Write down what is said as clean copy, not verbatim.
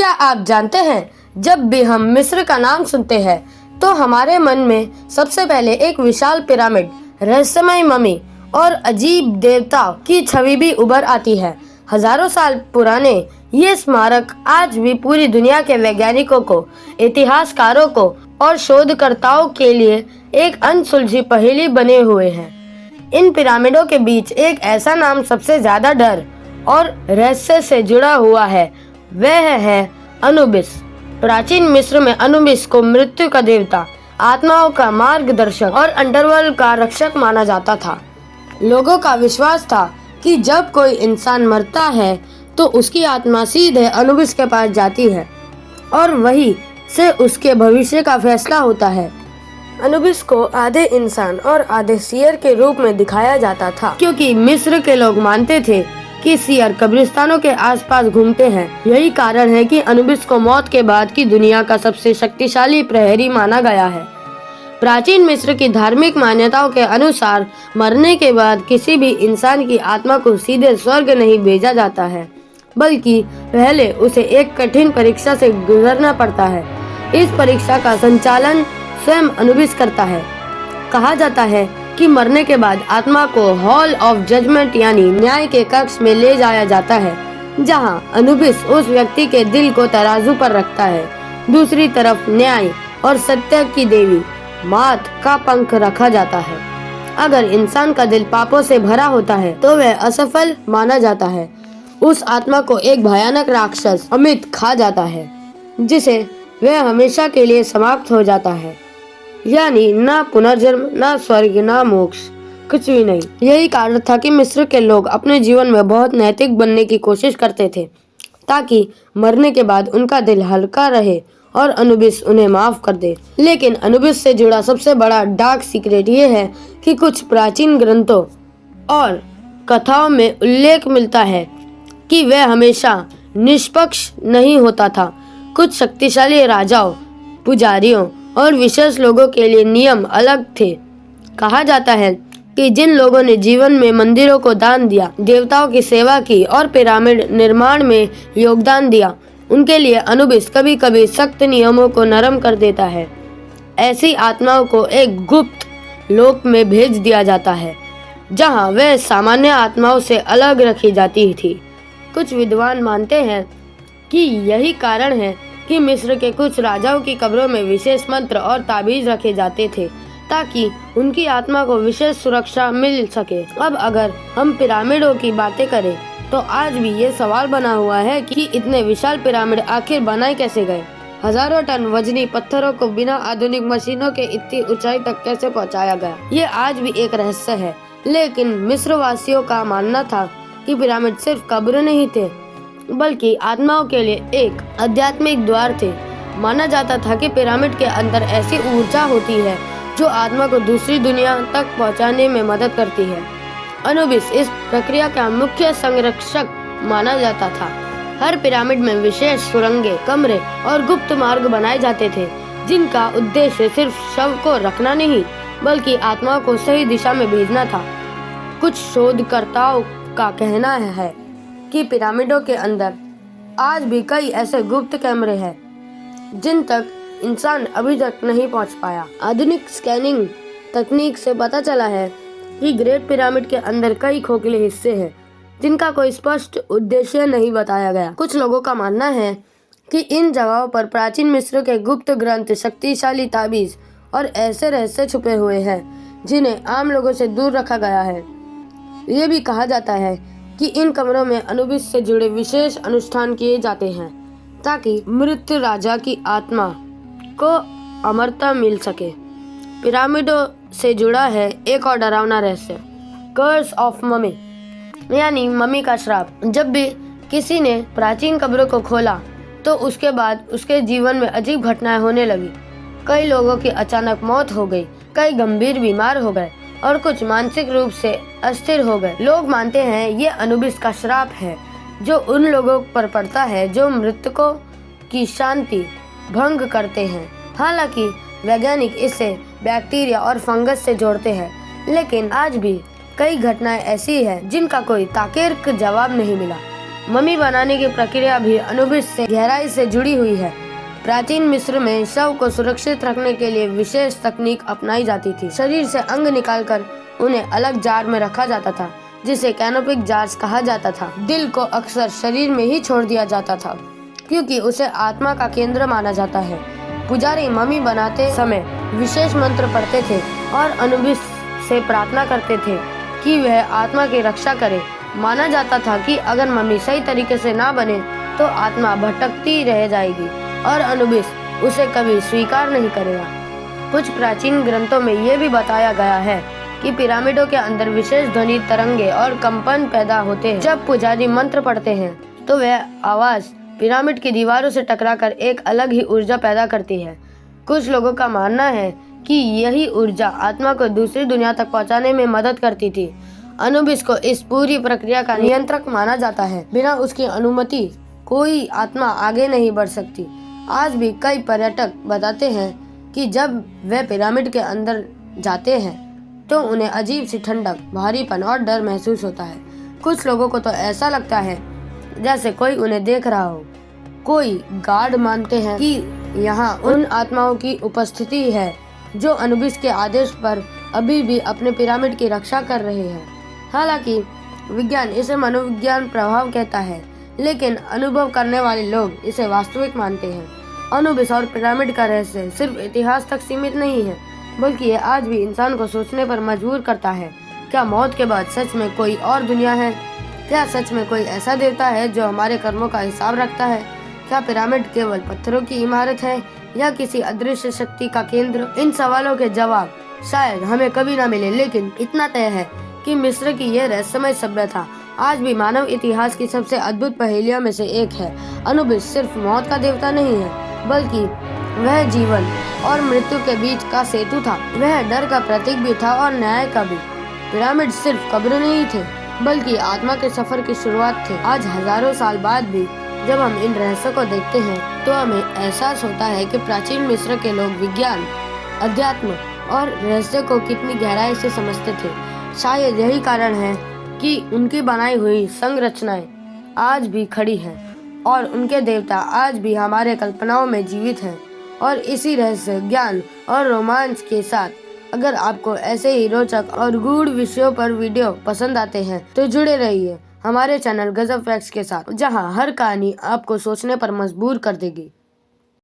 क्या आप जानते हैं, जब भी हम मिस्र का नाम सुनते हैं तो हमारे मन में सबसे पहले एक विशाल पिरामिड, रहस्यमय मम्मी और अजीब देवता की छवि भी उभर आती है। हजारों साल पुराने ये स्मारक आज भी पूरी दुनिया के वैज्ञानिकों को, इतिहासकारों को और शोधकर्ताओं के लिए एक अनसुलझी पहेली बने हुए हैं। इन पिरामिडों के बीच एक ऐसा नाम सबसे ज्यादा डर और रहस्य से जुड़ा हुआ है, वह है अनुबिस। प्राचीन मिस्र में अनुबिस को मृत्यु का देवता, आत्माओं का मार्गदर्शक और अंडरवर्ल्ड का रक्षक माना जाता था। लोगों का विश्वास था कि जब कोई इंसान मरता है तो उसकी आत्मा सीधे अनुबिस के पास जाती है और वहीं से उसके भविष्य का फैसला होता है। अनुबिस को आधे इंसान और आधे सियर के रूप में दिखाया जाता था, क्योंकि मिस्र के लोग मानते थे कि सियर कब्रिस्तानों के आसपास घूमते हैं। यही कारण है कि अनुबिस को मौत के बाद की दुनिया का सबसे शक्तिशाली प्रहरी माना गया है। प्राचीन मिस्र की धार्मिक मान्यताओं के अनुसार मरने के बाद किसी भी इंसान की आत्मा को सीधे स्वर्ग नहीं भेजा जाता है, बल्कि पहले उसे एक कठिन परीक्षा से गुजरना पड़ता है। इस परीक्षा का संचालन स्वयं अनुबिस करता है। कहा जाता है कि मरने के बाद आत्मा को हॉल ऑफ जजमेंट यानी न्याय के कक्ष में ले जाया जाता है, जहां अनुबिस उस व्यक्ति के दिल को तराजू पर रखता है। दूसरी तरफ न्याय और सत्य की देवी मात का पंख रखा जाता है। अगर इंसान का दिल पापों से भरा होता है तो वह असफल माना जाता है। उस आत्मा को एक भयानक राक्षस अमित खा जाता है, जिसे वह हमेशा के लिए समाप्त हो जाता है। यानी ना पुनर्जन्म, ना स्वर्ग, ना मोक्ष, कुछ भी नहीं। यही कारण था कि मिस्र के लोग अपने जीवन में बहुत नैतिक बनने की कोशिश करते थे, ताकि मरने के बाद उनका दिल हल्का रहे और अनुबिस उन्हें माफ कर दे। लेकिन अनुबिस से जुड़ा सबसे बड़ा डार्क सीक्रेट ये है कि कुछ प्राचीन ग्रंथों और कथाओं में उल्लेख मिलता है कि वह हमेशा निष्पक्ष नहीं होता था। कुछ शक्तिशाली राजाओं, पुजारियों और विशेष लोगों के लिए नियम अलग थे। कहा जाता है कि जिन लोगों ने जीवन में मंदिरों को दान दिया, देवताओं की सेवा की और पिरामिड निर्माण में योगदान दिया, उनके लिए अनुबिस कभी कभी सख्त नियमों को नरम कर देता है। ऐसी आत्माओं को एक गुप्त लोक में भेज दिया जाता है, जहां वे सामान्य आत्माओं से अलग रखी जाती थी। कुछ विद्वान मानते हैं कि यही कारण है कि मिस्र के कुछ राजाओं की कब्रों में विशेष मंत्र और ताबीज रखे जाते थे, ताकि उनकी आत्मा को विशेष सुरक्षा मिल सके। अब अगर हम पिरामिडों की बातें करें तो आज भी ये सवाल बना हुआ है कि इतने विशाल पिरामिड आखिर बनाए कैसे गए। हजारों टन वजनी पत्थरों को बिना आधुनिक मशीनों के इतनी ऊंचाई तक कैसे पहुंचाया गया, ये आज भी एक रहस्य है। लेकिन मिस्र वासियों का मानना था कि पिरामिड सिर्फ कब्र नहीं थे, बल्कि आत्माओं के लिए एक आध्यात्मिक द्वार थे। माना जाता था कि पिरामिड के अंदर ऐसी ऊर्जा होती है जो आत्मा को दूसरी दुनिया तक पहुंचाने में मदद करती है। अनुबिस इस प्रक्रिया का मुख्य संरक्षक माना जाता था। हर पिरामिड में विशेष सुरंगें, कमरे और गुप्त मार्ग बनाए जाते थे, जिनका उद्देश्य सिर्फ शव को रखना नहीं, बल्कि आत्माओं को सही दिशा में भेजना था। कुछ शोधकर्ताओं का कहना है कि पिरामिडों के अंदर आज भी कई ऐसे गुप्त कैमरे हैं जिन तक इंसान अभी तक नहीं पहुंच पाया। आधुनिक स्कैनिंग तकनीक से पता चला है कि ग्रेट पिरामिड के अंदर कई खोखले हिस्से हैं जिनका कोई स्पष्ट उद्देश्य नहीं बताया गया। कुछ लोगों का मानना है कि इन जगहों पर प्राचीन मिस्र के गुप्त ग्रंथ, शक्तिशाली ताबीज और ऐसे रहस्य छुपे हुए हैं जिन्हें आम लोगों से दूर रखा गया है। ये भी कहा जाता है कि इन कमरों में अनुबिस से जुड़े विशेष अनुष्ठान किए जाते हैं, ताकि मृत राजा की आत्मा को अमरता मिल सके। पिरामिडों से जुड़ा है एक और डरावना रहस्य, कर्स ऑफ मम्मी यानी मम्मी का श्राप। जब भी किसी ने प्राचीन कब्रों को खोला तो उसके बाद उसके जीवन में अजीब घटनाएं होने लगी। कई लोगों की अचानक मौत हो गई, कई गंभीर बीमार हो गए और कुछ मानसिक रूप से अस्थिर हो गए। लोग मानते हैं ये अनुबिस का श्राप है जो उन लोगों पर पड़ता है जो मृतकों की शांति भंग करते हैं। हालांकि वैज्ञानिक इसे बैक्टीरिया और फंगस से जोड़ते हैं, लेकिन आज भी कई घटनाएं ऐसी हैं जिनका कोई तार्किक जवाब नहीं मिला। मम्मी बनाने की प्रक्रिया भी अनुबिस से गहराई से जुड़ी हुई है। प्राचीन मिस्र में शव को सुरक्षित रखने के लिए विशेष तकनीक अपनाई जाती थी। शरीर से अंग निकालकर उन्हें अलग जार में रखा जाता था, जिसे कैनोपिक जार्स कहा जाता था। दिल को अक्सर शरीर में ही छोड़ दिया जाता था, क्योंकि उसे आत्मा का केंद्र माना जाता है। पुजारी मम्मी बनाते समय विशेष मंत्र पढ़ते थे और अनुबिस से प्रार्थना करते थे कि वह आत्मा की रक्षा करे। माना जाता था कि अगर मम्मी सही तरीके से ना बने तो आत्मा भटकती रह जाएगी और अनुबिस उसे कभी स्वीकार नहीं करेगा। कुछ प्राचीन ग्रंथों में ये भी बताया गया है कि पिरामिडों के अंदर विशेष ध्वनि तरंगे और कंपन पैदा होते हैं। जब पुजारी मंत्र पढ़ते हैं तो वह आवाज पिरामिड की दीवारों से टकराकर एक अलग ही ऊर्जा पैदा करती है। कुछ लोगों का मानना है कि यही ऊर्जा आत्मा को दूसरी दुनिया तक पहुंचाने में मदद करती थी। अनुबिस को इस पूरी प्रक्रिया का नियंत्रक माना जाता है। बिना उसकी अनुमति कोई आत्मा आगे नहीं बढ़ सकती। आज भी कई पर्यटक बताते हैं कि जब वे पिरामिड के अंदर जाते हैं तो उन्हें अजीब सी ठंडक, भारीपन और डर महसूस होता है। कुछ लोगों को तो ऐसा लगता है जैसे कोई उन्हें देख रहा हो। कोई गार्ड मानते हैं कि यहाँ उन आत्माओं की उपस्थिति है जो अनुबिस के आदेश पर अभी भी अपने पिरामिड की रक्षा कर रहे हैं। हालांकि विज्ञान इसे मनोविज्ञान प्रभाव कहता है, लेकिन अनुभव करने वाले लोग इसे वास्तविक मानते हैं। अनुबिस और पिरामिड का रहस्य सिर्फ इतिहास तक सीमित नहीं है, बल्कि ये आज भी इंसान को सोचने पर मजबूर करता है। क्या मौत के बाद सच में कोई और दुनिया है? क्या सच में कोई ऐसा देवता है जो हमारे कर्मों का हिसाब रखता है? क्या पिरामिड केवल पत्थरों की इमारत है या किसी अदृश्य शक्ति का केंद्र? इन सवालों के जवाब शायद हमें कभी ना मिले, लेकिन इतना तय है कि मिस्र की यह रहस्यमय सभ्यता आज भी मानव इतिहास की सबसे अद्भुत पहेलियों में से एक है। अनुबिस सिर्फ मौत का देवता नहीं है, बल्कि वह जीवन और मृत्यु के बीच का सेतु था। वह डर का प्रतीक भी था और न्याय का भी। पिरामिड सिर्फ कब्र नहीं थे, बल्कि आत्मा के सफर की शुरुआत थे। आज हजारों साल बाद भी जब हम इन रहस्यों को देखते हैं तो हमें एहसास होता है कि प्राचीन मिस्र के लोग विज्ञान, अध्यात्म और रहस्य को कितनी गहराई से समझते थे। शायद यही कारण है कि उनकी बनाई हुई संरचनाएं आज भी खड़ी हैं और उनके देवता आज भी हमारे कल्पनाओं में जीवित हैं। और इसी रहस्य, ज्ञान और रोमांच के साथ अगर आपको ऐसे ही रोचक और गूढ़ विषयों पर वीडियो पसंद आते हैं तो जुड़े रहिए हमारे चैनल गजब फैक्ट्स के साथ, जहां हर कहानी आपको सोचने पर मजबूर कर देगी।